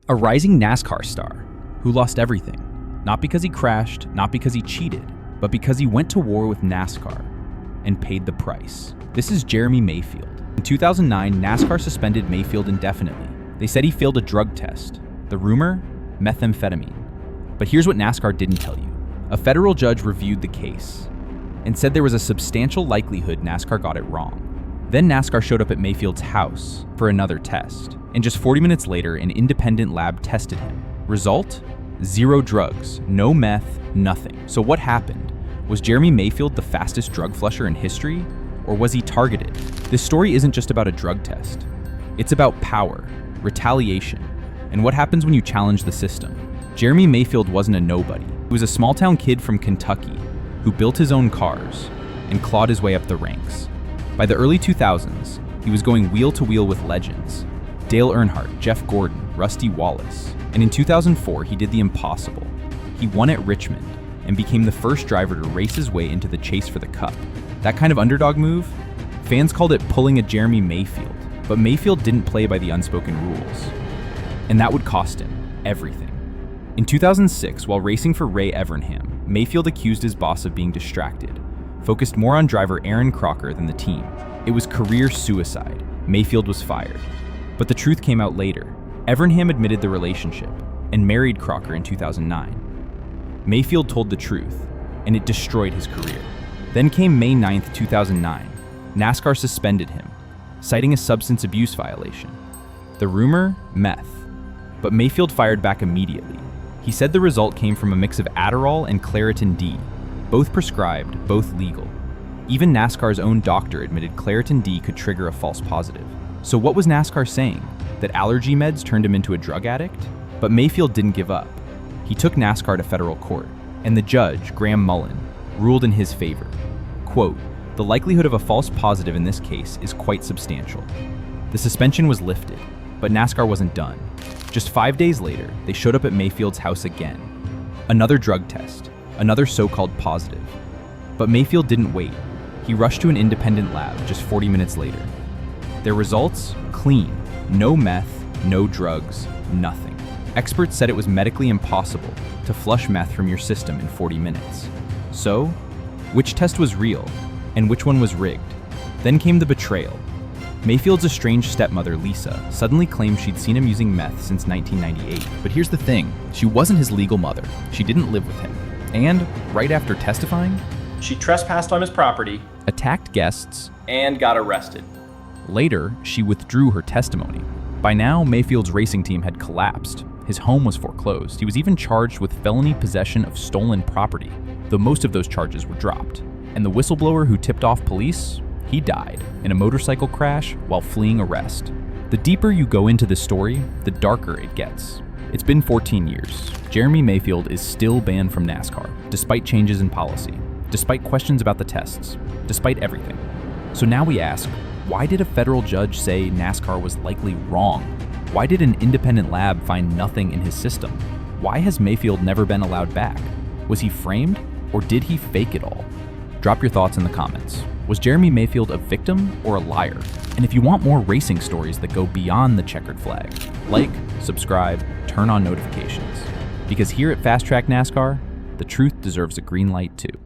A rising NASCAR star who lost everything, not because he crashed, not because he cheated, but because he went to war with NASCAR and paid the price. This is Jeremy Mayfield. In 2009, NASCAR suspended Mayfield indefinitely. They said he failed a drug test. The rumor? Methamphetamine. But here's what NASCAR didn't tell you. A federal judge reviewed the case and said there was a substantial likelihood NASCAR got it wrong. Then NASCAR showed up at Mayfield's house for another test, and just 40 minutes later, an independent lab tested him. Result? 0 drugs, no meth, nothing. So what happened? Was Jeremy Mayfield the fastest drug flusher in history, or was he targeted? This story isn't just about a drug test. It's about power, retaliation, and what happens when you challenge the system. Jeremy Mayfield wasn't a nobody. He was a small-town kid from Kentucky who built his own cars and clawed his way up the ranks. By the early 2000s, he was going wheel-to-wheel with legends. Dale Earnhardt, Jeff Gordon, Rusty Wallace. And in 2004, he did the impossible. He won at Richmond and became the first driver to race his way into the chase for the Cup. That kind of underdog move? Fans called it pulling a Jeremy Mayfield, but Mayfield didn't play by the unspoken rules. And that would cost him everything. In 2006, while racing for Ray Evernham, Mayfield accused his boss of being distracted, focused more on driver Aaron Crocker than the team. It was career suicide. Mayfield was fired. But the truth came out later. Evernham admitted the relationship and married Crocker in 2009. Mayfield told the truth, and it destroyed his career. Then came May 9th, 2009. NASCAR suspended him, citing a substance abuse violation. The rumor? Meth. But Mayfield fired back immediately. He said the result came from a mix of Adderall and Claritin D, both prescribed, both legal. Even NASCAR's own doctor admitted Claritin D could trigger a false positive. So what was NASCAR saying? That allergy meds turned him into a drug addict? But Mayfield didn't give up. He took NASCAR to federal court, and the judge, Graham Mullen, ruled in his favor. Quote, "The likelihood of a false positive in this case is quite substantial." The suspension was lifted, but NASCAR wasn't done. Just 5 days later, they showed up at Mayfield's house again. Another drug test, another so-called positive. But Mayfield didn't wait. He rushed to an independent lab just 40 minutes later. Their results? Clean. No meth, no drugs, nothing. Experts said it was medically impossible to flush meth from your system in 40 minutes. So, which test was real, and which one was rigged? Then came the betrayal. Mayfield's estranged stepmother, Lisa, suddenly claimed she'd seen him using meth since 1998. But here's the thing, she wasn't his legal mother. She didn't live with him. And, right after testifying, she trespassed on his property, attacked guests, and got arrested. Later, she withdrew her testimony. By now, Mayfield's racing team had collapsed. His home was foreclosed. He was even charged with felony possession of stolen property, though most of those charges were dropped. And the whistleblower who tipped off police? He died in a motorcycle crash while fleeing arrest. The deeper you go into this story, the darker it gets. It's been 14 years. Jeremy Mayfield is still banned from NASCAR, despite changes in policy, despite questions about the tests, despite everything. So now we ask, why did a federal judge say NASCAR was likely wrong? Why did an independent lab find nothing in his system? Why has Mayfield never been allowed back? Was he framed, or did he fake it all? Drop your thoughts in the comments. Was Jeremy Mayfield a victim or a liar? And if you want more racing stories that go beyond the checkered flag, like, subscribe, turn on notifications. Because here at Fast Track NASCAR, the truth deserves a green light too.